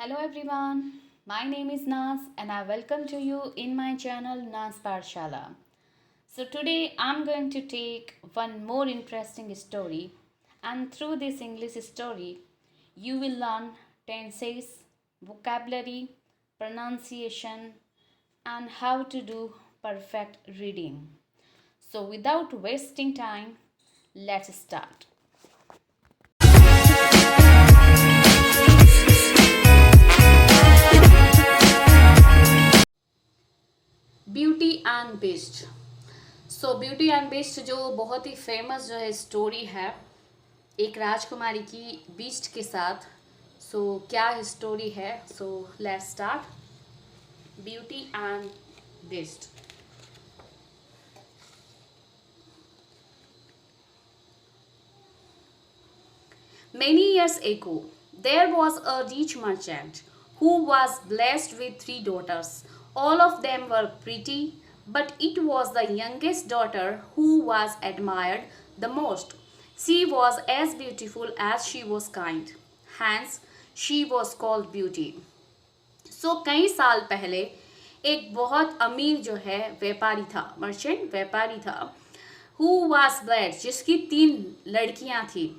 Hello everyone, my name is Naz and I welcome to you in my channel Naz Parshala. So today I'm going to take one more interesting story, and through this English story you will learn tenses, vocabulary, pronunciation and how to do perfect reading. So without wasting time, let's start. Beauty and beast. So beauty and beast जो बहुत ही famous जो है story है एक राजकुमारी की beast के साथ। सो क्या स्टोरी है? So let's start. Beauty and beast. Many years ago, there was a rich merchant who was blessed with three daughters. All of them were pretty, but it was the youngest daughter who was admired the most. She was as beautiful as she was kind. Hence, she was called Beauty. So, कई साल पहले एक बहुत अमीर जो है व्यापारी था, मर्चेंट व्यापारी था, who was blessed, जिसकी तीन लड़कियां थी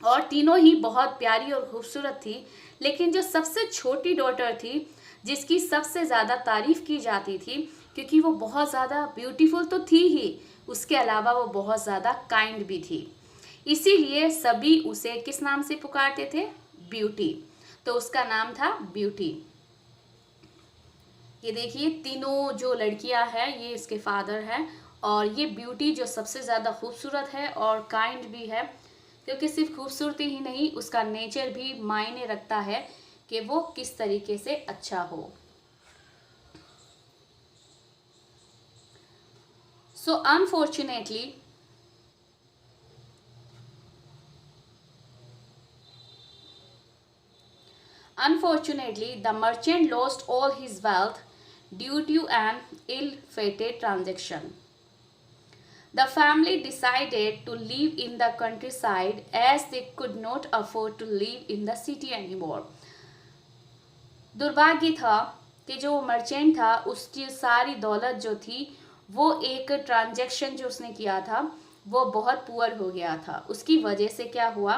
और तीनों ही बहुत प्यारी और खूबसूरत थी। लेकिन जो सबसे छोटी डॉटर थी जिसकी सबसे ज़्यादा तारीफ की जाती थी क्योंकि वो बहुत ज़्यादा ब्यूटीफुल तो थी ही, उसके अलावा वो बहुत ज़्यादा काइंड भी थी, इसीलिए सभी उसे किस नाम से पुकारते थे? ब्यूटी। तो उसका नाम था ब्यूटी। ये देखिए तीनों जो लड़कियां हैं ये इसके फादर हैं और ये ब्यूटी जो सबसे ज़्यादा खूबसूरत है और काइंड भी है, क्योंकि सिर्फ खूबसूरती ही नहीं उसका नेचर भी मायने रखता है कि वो किस तरीके से अच्छा हो। सो Unfortunately, the merchant lost all his wealth due to an ill-fated transaction. The family decided to live in the countryside as they could not afford to live in the city anymore. दुर्भाग्य था कि जो merchant था उसकी सारी दौलत जो थी वो एक ट्रांजैक्शन जो उसने किया था वो बहुत पुअर हो गया था। उसकी वजह से क्या हुआ,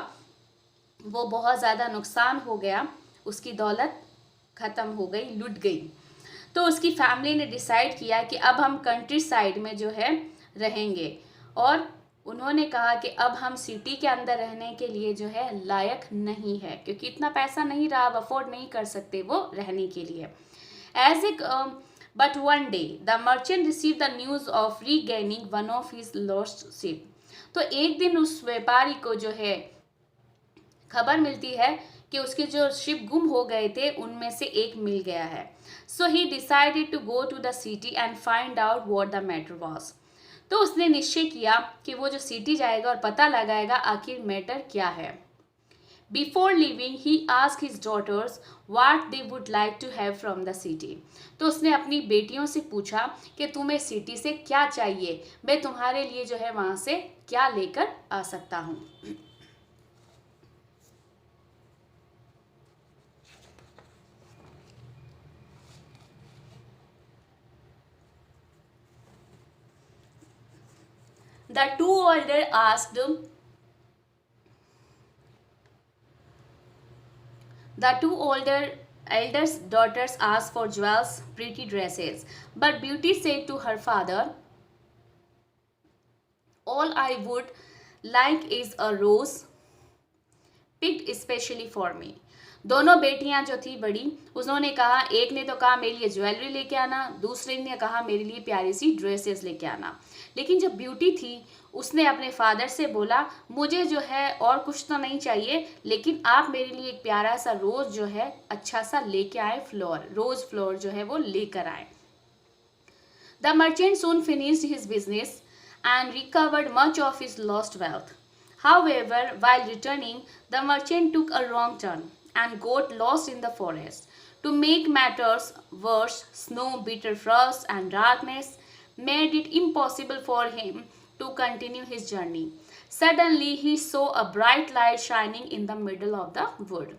वो बहुत ज़्यादा नुकसान हो गया, उसकी दौलत ख़त्म हो गई, लुट गई। तो उसकी फैमिली ने डिसाइड किया कि अब हम कंट्री साइड में जो है रहेंगे और उन्होंने कहा कि अब हम सिटी के अंदर रहने के लिए जो है लायक नहीं है, क्योंकि इतना पैसा नहीं रहा, अब अफोर्ड नहीं कर सकते वो रहने के लिए। As a but one day the merchant receive the news of regaining one of his lost ship. तो एक दिन उस व्यापारी को जो है खबर मिलती है कि उसके जो शिप गुम हो गए थे उनमें से एक मिल गया है। So he decided to go to the city and find out what the matter was. तो उसने निश्चय किया कि वो जो सिटी जाएगा और पता लगाएगा आखिर मैटर क्या है। Before living he ask his daughters what they would like to have from the city. तो उसने अपनी बेटियों से पूछा कि तुम्हें सिटी से क्या चाहिए, मैं तुम्हारे लिए जो है वहाँ से क्या लेकर आ सकता हूँ। The two older asked The two older eldest daughters asked for jewels, pretty dresses, but Beauty said to her father, all I would like is a rose picked especially for me. दोनों बेटियां जो थी बड़ी, उन्होंने कहा, एक ने तो कहा मेरे लिए ज्वेलरी लेके आना, दूसरे ने कहा मेरे लिए प्यारी सी ड्रेसेस लेके आना। लेकिन जब ब्यूटी थी उसने अपने फादर से बोला मुझे जो है और कुछ तो नहीं चाहिए, लेकिन आप मेरे लिए एक प्यारा सा रोज जो है अच्छा सा लेके आए, फ्लोर, रोज फ्लोर जो है वो लेकर आए। The merchant soon finished his business and recovered much of his lost wealth. However, while returning, the merchant took a wrong turn and got lost in the forest. To make matters worse, snow, bitter frost, and darkness made it impossible for him to continue his journey. Suddenly, he saw a bright light shining in the middle of the wood.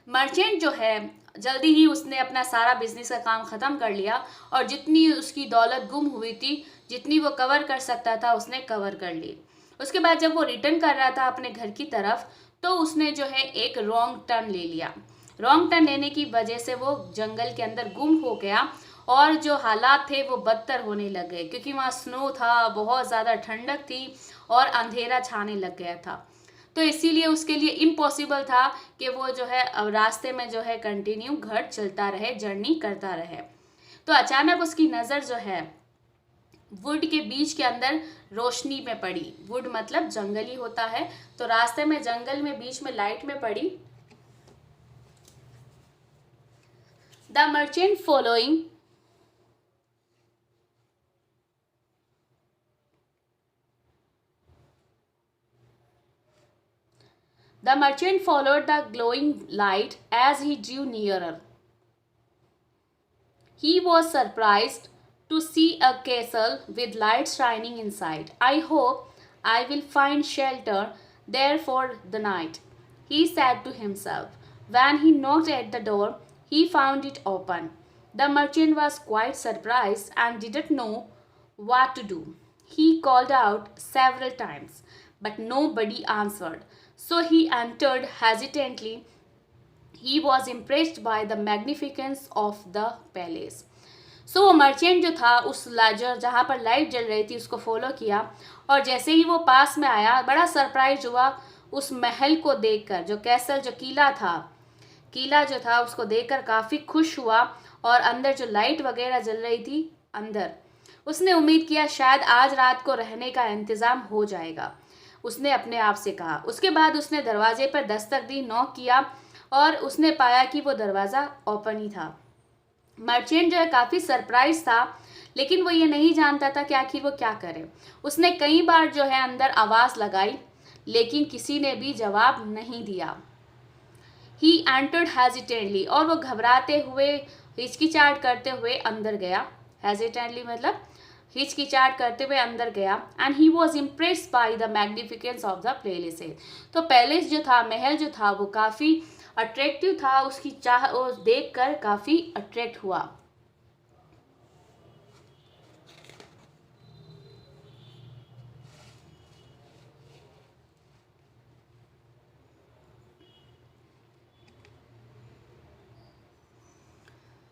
Merchant जो है जल्दी ही उसने अपना सारा business का काम ख़त्म कर लिया और जितनी उसकी दौलत गुम हुई थी, जितनी वो कवर कर सकता था, उसने कवर कर ली। उसके बाद जब वो रिटर्न कर रहा था अपने घर की तरफ, तो उसने जो है एक रॉन्ग टर्न ले लिया। रॉन्ग टर्न लेने की वजह से वो जंगल के अंदर गुम हो गया और जो हालात थे वो बदतर होने लग गए, क्योंकि वहाँ स्नो था, बहुत ज़्यादा ठंडक थी और अंधेरा छाने लग गया था। तो इसीलिए उसके लिए इम्पॉसिबल था कि वो जो है अब रास्ते में जो है कंटिन्यू घर चलता रहे, जर्नी करता रहे। तो अचानक उसकी नज़र जो है वुड के बीच के अंदर रोशनी में पड़ी। वुड मतलब जंगल ही होता है, तो रास्ते में जंगल में बीच में लाइट में पड़ी। The merchant following The merchant followed the glowing light as he drew nearer. He was surprised to see a castle with lights shining inside. I hope I will find shelter there for the night, he said to himself. When he knocked at the door, he found it open. The merchant was quite surprised and didn't know what to do. He called out several times, but nobody answered. So he entered hesitantly. He was impressed by the magnificence of the palace. सो वो merchant जो था उस जहाँ पर light जल रही थी उसको फॉलो किया, और जैसे ही वो पास में आया बड़ा सरप्राइज हुआ उस महल को देखकर। जो कैसल, जो किला जो था उसको देखकर काफ़ी खुश हुआ, और अंदर जो लाइट वगैरह जल रही थी अंदर, उसने उम्मीद किया शायद आज रात को रहने का इंतज़ाम हो जाएगा, उसने अपने आप से कहा। उसके बाद उसने दरवाजे पर दस्तक दी, नॉक किया, और उसने पाया कि वो दरवाज़ा ओपन ही था। मर्चेंट जो है काफ़ी सरप्राइज था, लेकिन वो ये नहीं जानता था कि आखिर वो क्या करे। उसने कई बार जो है अंदर आवाज़ लगाई, लेकिन किसी ने भी जवाब नहीं दिया। ही एंटर्ड हेजिटेंटली, और वो घबराते हुए, हिचकिचाहट करते हुए अंदर गया। हेजिटेंटली मतलब हिचकिचाहट करते हुए अंदर गया। And he was impressed by the magnificence of the palace. तो पैलेस जो था, महल जो था, वो काफ़ी अट्रैक्टिव था, उसकी चाह वो देख कर काफ़ी अट्रैक्ट हुआ।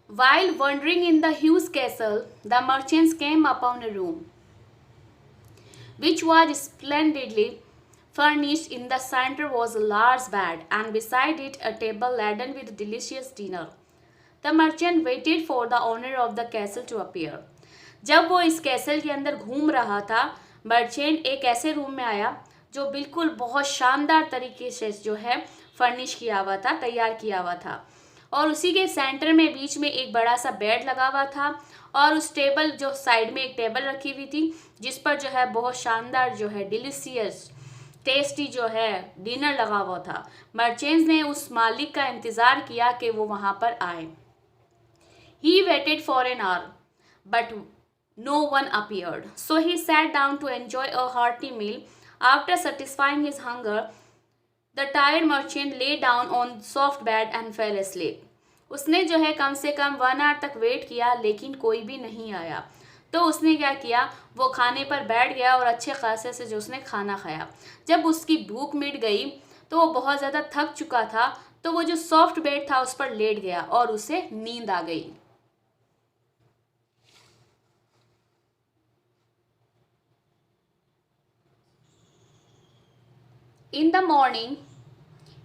While wandering in the huge castle, the merchants came upon a room which was splendidly furnished. In the center was a large bed, and beside it a table laden with delicious dinner. The merchant waited for the owner of the castle to appear. जब वो इस castle के अंदर घूम रहा था, merchant एक ऐसे रूम में आया जो बिल्कुल बहुत शानदार तरीके से जो है फर्निश किया हुआ था, तैयार किया हुआ था, और उसी के सेंटर में बीच में एक बड़ा सा बेड लगा हुआ था, और उस टेबल जो साइड में एक टेबल रखी हुई थी जिस पर जो है बहुत शानदार जो है डिलीशियस टेस्टी जो है डिनर लगा हुआ था। मर्चेंट्स ने उस मालिक का इंतज़ार किया कि वो वहाँ पर आए। He waited for an hour, but no one appeared. So he sat down to enjoy a hearty meal. After satisfying his hunger, the tired merchant lay down on soft bed and fell asleep. उसने जो है कम से कम 1 our तक wait किया, लेकिन कोई भी नहीं आया। तो उसने क्या किया, वो खाने पर बैठ गया और अच्छे खासे से जो उसने खाना खाया। जब उसकी भूख मिट गई तो वो बहुत ज़्यादा थक चुका था, तो वो जो सॉफ्ट बेड था उस पर लेट गया और उसे नींद आ गई। In the morning,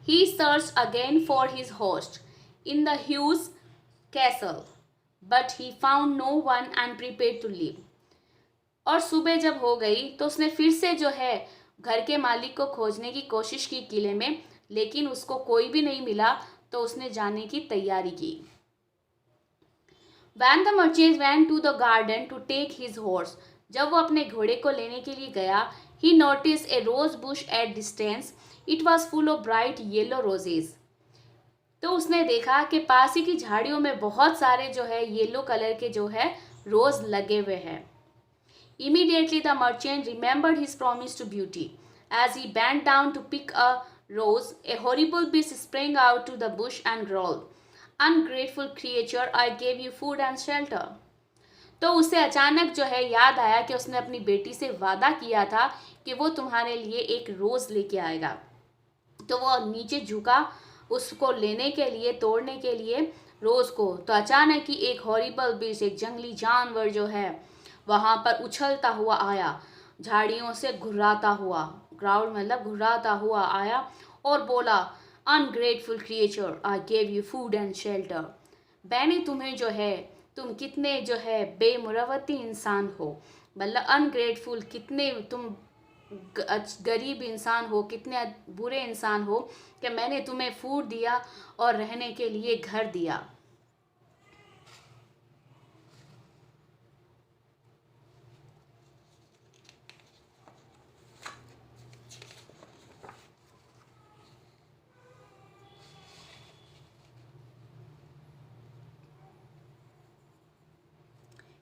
he searched again for his host in the huge castle, but he found no one and prepared to leave. और सुबह जब हो गई तो उसने फिर से जो है घर के मालिक को खोजने की कोशिश की किले में, लेकिन उसको कोई भी नहीं मिला, तो उसने जाने की तैयारी की। When the merchant went to the garden to take his horse, जब वो अपने घोड़े को लेने के लिए गया, he noticed a rose bush at distance. It was full of bright yellow roses. तो उसने देखा कि पास ही की झाड़ियों में बहुत सारे जो है येलो कलर के जो है रोज लगे हुए हैं। Immediately the merchant remembered his promise to Beauty. As he bent down to pick a Rose, a horrible beast sprang out to the bush and growled, "Ungrateful creature, I gave you food and shelter." तो उसे अचानक जो है याद आया कि उसने अपनी बेटी से वादा किया था कि वो तुम्हारे लिए एक रोज लेके आएगा। तो वो नीचे झुका उसको लेने के लिए, तोड़ने के लिए रोज को। तो अचानक ही एक हॉरिबल बीस्ट, एक जंगली जानवर जो है वहां पर उछलता हुआ आया, झाड़ियों से घुर्राता हुआ, ग्राउंड मतलब घुर्राता हुआ आया और बोला, ungrateful creature, I gave you food and shelter. मैंने तुम्हें जो है, तुम कितने जो है बेमुरवती इंसान हो, मतलब अनग्रेटफुल, कितने तुम गरीब इंसान हो, कितने बुरे इंसान हो कि मैंने तुम्हें फूड दिया और रहने के लिए घर दिया।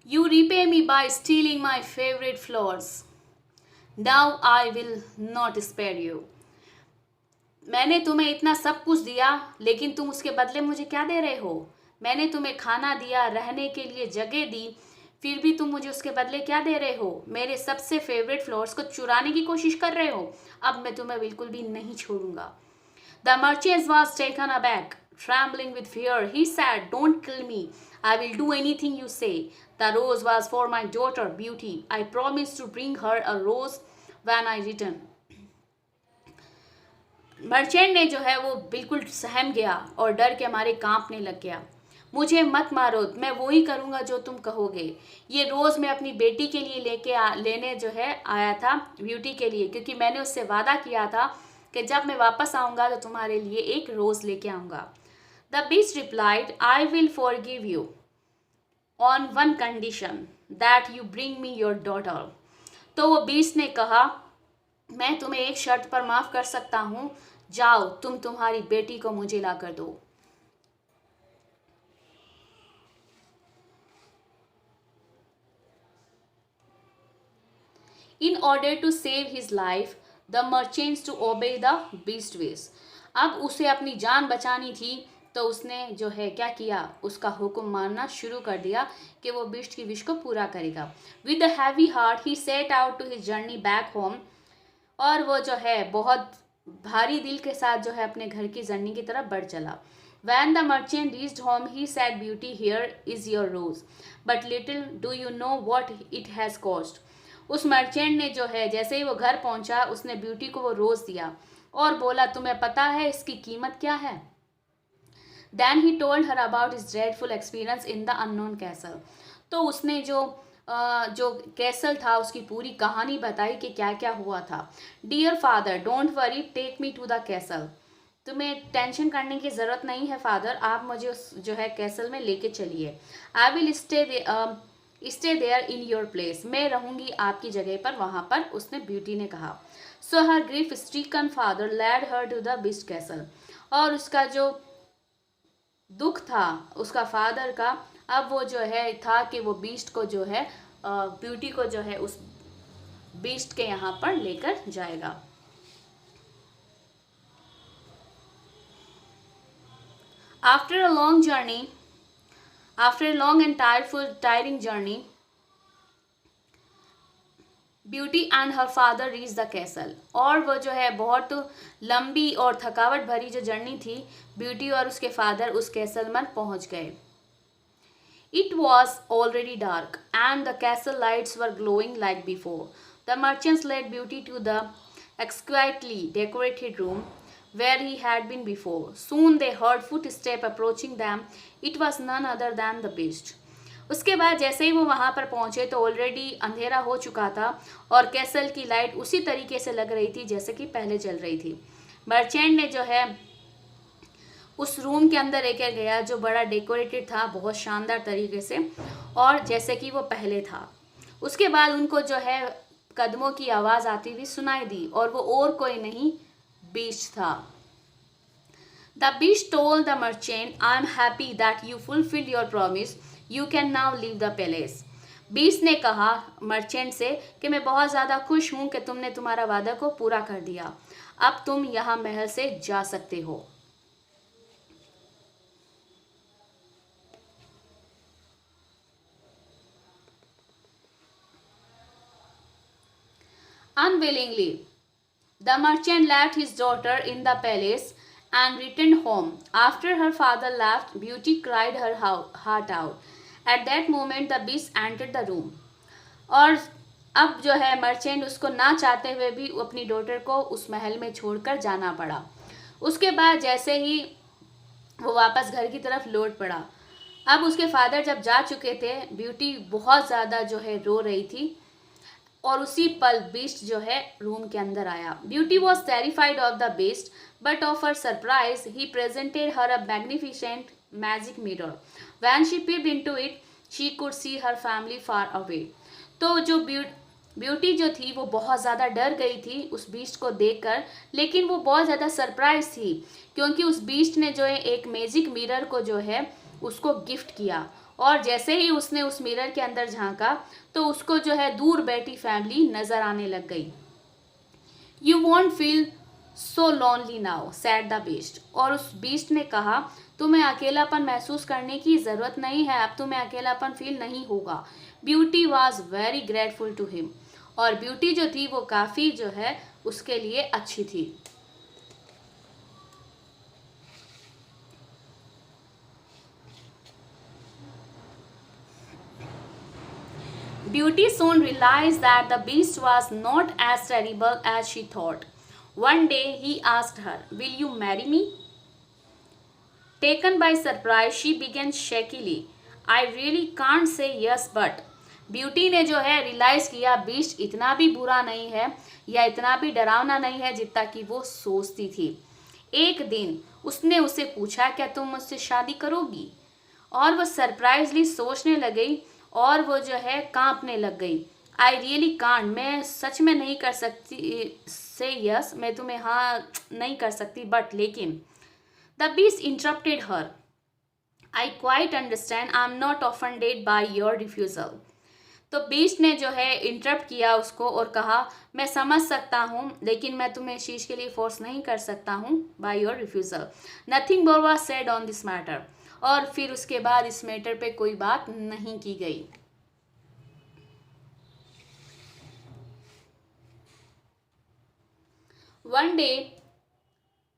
You repay me by stealing my favorite flowers. Now I will not spare you. मैंने तुम्हें इतना सब कुछ दिया, लेकिन तुम उसके बदले मुझे क्या दे रहे हो? मैंने तुम्हें खाना दिया, रहने के लिए जगह दी, फिर भी तुम मुझे उसके बदले क्या दे रहे हो? मेरे सबसे फेवरेट फ्लावर्स को चुराने की कोशिश कर रहे हो। अब मैं तुम्हें बिल्कुल भी नहीं छोड़ूंगा। The merchant was taken aback. Trembling with fear, he said, "Don't kill me. I will do anything you say. The rose was for my daughter, Beauty. I promised to bring her a rose when I return." Merchant ने जो है वो बिल्कुल सहम गया और डर के मारे कांपने लग गया। मुझे मत मारो, मैं वो ही करूँगा जो तुम कहोगे। ये रोज़ मैं अपनी बेटी के लिए लेने जो है आया था, ब्यूटी के लिए, क्योंकि मैंने उससे वादा किया था कि जब मैं वापस आऊँगा तो तुम्हारे लिए एक रोज़ लेके आऊँगा। The beast replied, "I will forgive you on one condition, that you bring me your daughter." तो वो बीस्ट ने कहा, मैं तुम्हें एक शर्त पर माफ़ कर सकता हूँ, जाओ तुम तुम्हारी बेटी को मुझे ला कर दो। In order to save his life, the merchants to obey the beast ways. अब उसे अपनी जान बचानी थी, तो उसने जो है क्या किया, उसका हुक्म मानना शुरू कर दिया कि वो बीस्ट की विश को पूरा करेगा। With a heavy heart, he set out to his journey back home. और वो जो है बहुत भारी दिल के साथ जो है अपने घर की जर्नी की तरफ बढ़ चला। When the merchant reached home, he said, "Beauty, here is your rose, but little do you know what it has cost." उस मर्चेंट ने जो है जैसे ही वो घर पहुंचा, उसने ब्यूटी को वो रोज दिया और बोला, तुम्हें पता है इसकी कीमत क्या है? Then he told her about his dreadful experience in the unknown castle. तो उसने जो कैसल था उसकी पूरी कहानी बताई कि क्या क्या हुआ था। Dear father, don't worry, take me to the castle. तुम्हें टेंशन करने की ज़रूरत नहीं है फादर, आप मुझे उस जो है कैसल में लेके चलिए। I will stay there in your place. मैं रहूँगी आपकी जगह पर, वहाँ पर, उसने ब्यूटी ने कहा। So her grief stricken father led her to the beast castle. और उसका जो दुख था उसका फादर का, अब वो जो है था कि वो बीस्ट को जो है ब्यूटी को जो है उस बीस्ट के यहाँ पर लेकर जाएगा। After a long and tiring journey, beauty and her father reach the castle. और वो जो है बहुत लंबी और थकावट भरी जो जर्नी थी, ब्यूटी और उसके फादर उस कैसल में पहुंच गए. It was already dark and the castle lights were glowing like before. The merchants led Beauty to the exquisitely decorated room where he had been before. Soon they heard footsteps approaching them. It was none other than the beast. उसके बाद जैसे ही वो वहाँ पर पहुँचे तो already अंधेरा हो चुका था और कैसल की लाइट उसी तरीके से लग रही थी जैसे कि पहले चल रही थी. मर्चेंट ने जो है उस रूम के अंदर लेकर गया जो बड़ा डेकोरेटेड था बहुत शानदार तरीके से और जैसे कि वो पहले था. उसके बाद उनको जो है कदमों की आवाज़ आती हुई सुनाई दी और वो और कोई नहीं, बीस्ट था. The beast told the merchant, "I am happy that you fulfilled your promise. You can now leave the palace." Beast ने कहा मर्चेंट से कि मैं बहुत ज़्यादा खुश हूँ कि तुमने तुम्हारा वादा को पूरा कर दिया, अब तुम यहाँ महल से जा सकते हो। Unwillingly, the merchant left his daughter in the palace and returned home. After her father left, Beauty cried her heart out. At that moment, the beast entered the room. और अब जो है मर्चेंट उसको ना चाहते हुए भी अपनी डॉटर को उस महल में छोड़कर जाना पड़ा। उसके बाद जैसे ही वो वापस घर की तरफ लौट पड़ा, अब उसके फादर जब जा चुके थे, ब्यूटी बहुत ज़्यादा जो है रो रही थी और उसी पल बीस्ट जो है रूम के अंदर आया। Beauty was terrified of the beast, but of her surprise he presented her a magnificent magic mirror. When she peeped into it, she could see her family far away. तो जो beauty जो थी वो बहुत ज़्यादा डर गई थी उस बीस्ट को देखकर, लेकिन वो बहुत ज़्यादा सरप्राइज थी क्योंकि उस बीस्ट ने जो है एक मैजिक मिरर को जो है उसको गिफ्ट किया। और जैसे ही उसने उस मिरर के अंदर झांका तो उसको जो है दूर बैठी फैमिली नजर आने लग गई। You want feel so lonely now, sad the beast. और उस बीस्ट ने कहा, तुम्हें अकेलापन महसूस करने की ज़रूरत नहीं है, अब तुम्हें अकेलापन फील नहीं होगा। Beauty was very grateful to him. और ब्यूटी जो थी वो काफ़ी जो है उसके लिए अच्छी थी। Beauty soon realized that the beast was not as terrible as she thought. One day he asked her, "Will you marry me?" Taken by surprise, she began shakily, "I really can't say yes, but." Beauty ने जो है realise किया beast इतना भी बुरा नहीं है या इतना भी डरावना नहीं है जितना कि वो सोचती थी। एक दिन उसने उसे पूछा, क्या तुम मुझसे शादी करोगी? और वो सरप्राइजली सोचने लगी और वो जो है कांपने लग गई। आई रियली कांट, मैं सच में नहीं कर सकती से यस, मैं तुम्हें हाँ नहीं कर सकती, बट लेकिन। The beast interrupted her, I quite understand, I am not offended by your refusal. तो बीस्ट ने जो है इंटरप्ट किया उसको और कहा, मैं समझ सकता हूँ लेकिन मैं तुम्हें इस चीज़ के लिए फोर्स नहीं कर सकता हूँ by your refusal. Nothing more was said on this matter. और फिर उसके बाद इस मैटर पे कोई बात नहीं की गई। One day,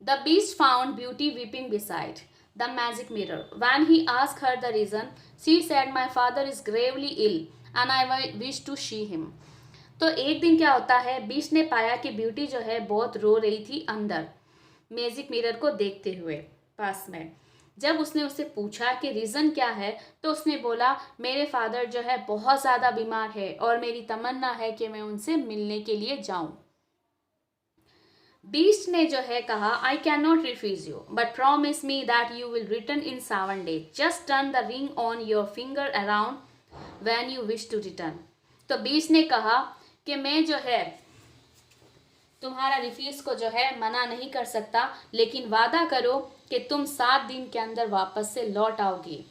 the beast found Beauty weeping beside the magic mirror. When he asked her the reason, she said, "My father is gravely ill and I wish to see him." तो एक दिन क्या होता है, बीस्ट ने पाया कि beauty जो है बहुत रो रही थी अंदर मैजिक मिरर को देखते हुए पास में। जब उसने उससे पूछा कि रीज़न क्या है तो उसने बोला, मेरे फादर जो है बहुत ज़्यादा बीमार है और मेरी तमन्ना है कि मैं उनसे मिलने के लिए जाऊं। बीस्ट ने जो है कहा, I can not refuse you, but promise me that you will return in 7 days. Just turn the ring on your finger around when you wish to return. तो बीस्ट ने कहा कि मैं जो है तुम्हारा रिफ्यूज को जो है मना नहीं कर सकता, लेकिन वादा करो कि तुम 7 दिन के अंदर वापस से लौट आओगी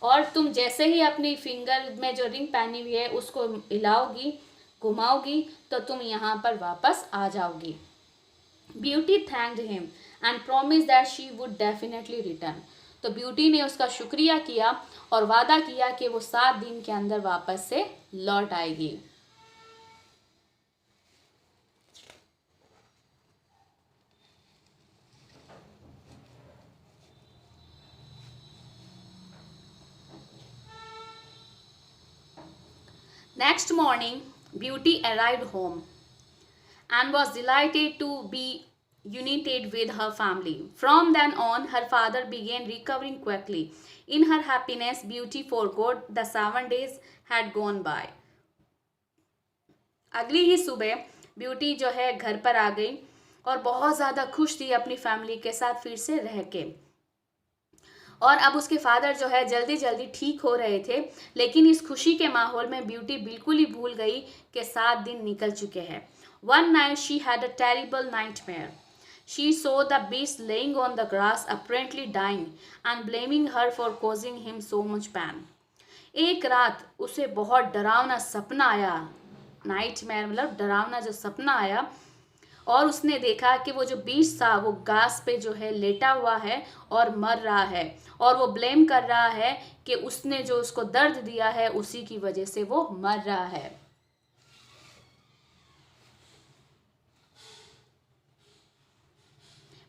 और तुम जैसे ही अपनी फिंगर में जो रिंग पहनी हुई है उसको हिलाओगी, घुमाओगी, तो तुम यहाँ पर वापस आ जाओगी। Beauty thanked him and promise that she would definitely return. तो ब्यूटी ने उसका शुक्रिया किया और वादा किया कि वो 7 दिन के अंदर वापस से लौट आएगी। Next morning, Beauty arrived home and was delighted to be united with her family. From then on, her father began recovering quickly. In her happiness, Beauty forgot the 7 days had gone by. अगली ही सुबह beauty जो है घर पर आ गई और बहुत ज़्यादा खुश थी अपनी फैमिली के साथ फिर से रह के। और अब उसके फादर जो है जल्दी जल्दी ठीक हो रहे थे, लेकिन इस खुशी के माहौल में ब्यूटी बिल्कुल ही भूल गई कि 7 दिन निकल चुके हैं। One night she had a terrible nightmare. She saw the beast laying on the grass, apparently dying, and blaming her for causing him so much pain. एक रात उसे बहुत डरावना सपना आया। नाइटमेयर मतलब डरावना जो सपना आया, और उसने देखा कि वो जो बीस्ट था वो घास पे जो है लेटा हुआ है और मर रहा है, और वो ब्लेम कर रहा है कि उसने जो उसको दर्द दिया है उसी की वजह से वो मर रहा है।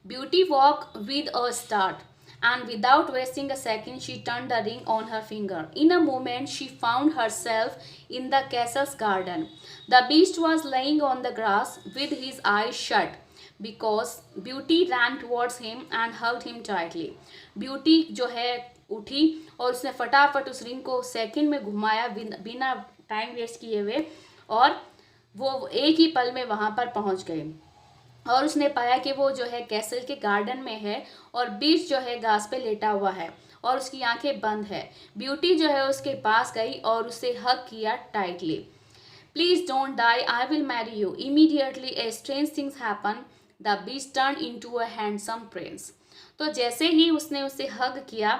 Beauty walked with a start, and without wasting a second, she turned the ring on her finger. In a moment, she found herself in the castle's garden. The beast was lying on the grass with his eyes shut because Beauty ran towards him and hugged him tightly. Beauty जो है उठी और उसने फटाफट उस ring को second में घुमाया बिना टाइम वेस्ट किए हुए, और वो एक ही पल में वहां पर पहुंच गए और उसने पाया कि वो जो है कैसल के गार्डन में है और बीच जो है घास पे लेटा हुआ है और उसकी आंखें बंद है। ब्यूटी जो है उसके पास गई और उसे हग किया tightly. Please don't die, I will marry you. Immediately a strange things happen, the beast turn into a handsome prince. तो जैसे ही उसने उसे हग किया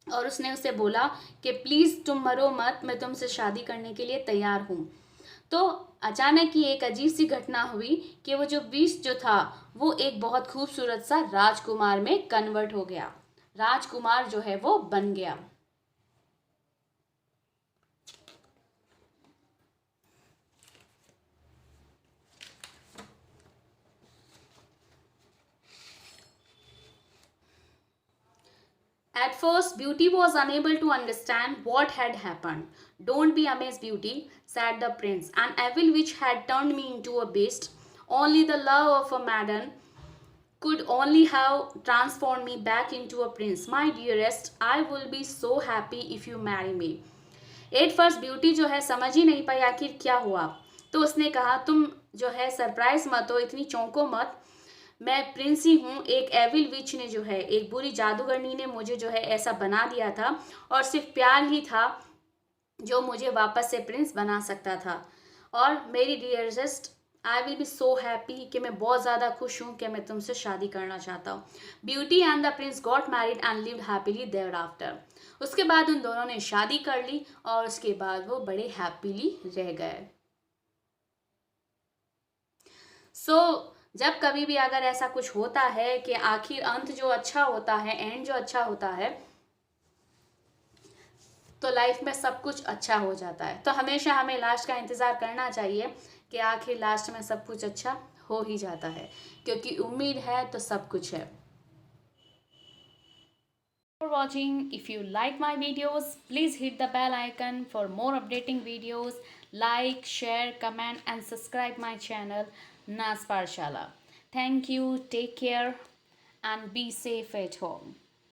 और उसने उसे बोला कि प्लीज तुम मरो मत, मैं तुमसे शादी करने के लिए तैयार हूँ, तो अचानक ही एक अजीब सी घटना हुई कि वो जो बीस्ट जो था वो एक बहुत खूबसूरत सा राजकुमार में कन्वर्ट हो गया। राजकुमार जो है वो बन गया। At first, Beauty was unable to understand what had happened. Don't be amazed, Beauty, said the prince. An evil witch had turned me into a beast. Only the love of a maiden could only have transformed me back into a prince. My dearest, I will be so happy if you marry me. At first beauty जो है समझ ही नहीं पाई आखिर क्या हुआ, तो उसने कहा तुम जो है सरप्राइज मत हो, इतनी चौंको मत, मैं प्रिंस ही हूँ। एक एविल विच ने जो है, एक बुरी जादूगरनी ने मुझे जो है ऐसा बना दिया था, और सिर्फ प्यार ही था जो मुझे वापस से प्रिंस बना सकता था। और मेरी dearest, I will be so happy कि मैं बहुत ज़्यादा खुश हूँ कि मैं तुमसे शादी करना चाहता हूँ। Beauty and the prince got married and lived happily thereafter. उसके बाद उन दोनों ने शादी कर ली और उसके बाद वो बड़े हैप्पीली रह गए। जब कभी भी अगर ऐसा कुछ होता है कि आखिर अंत जो अच्छा होता है, एंड जो अच्छा होता है, तो लाइफ में सब कुछ अच्छा हो जाता है। तो हमेशा हमें लास्ट का इंतज़ार करना चाहिए कि आखिर लास्ट में सब कुछ अच्छा हो ही जाता है, क्योंकि उम्मीद है तो सब कुछ है। For watching. If you like my videos, please hit the bell icon for more updating videos. Like, share, comment and subscribe my channel Nas Parshala. Thank you, take care and be safe at home.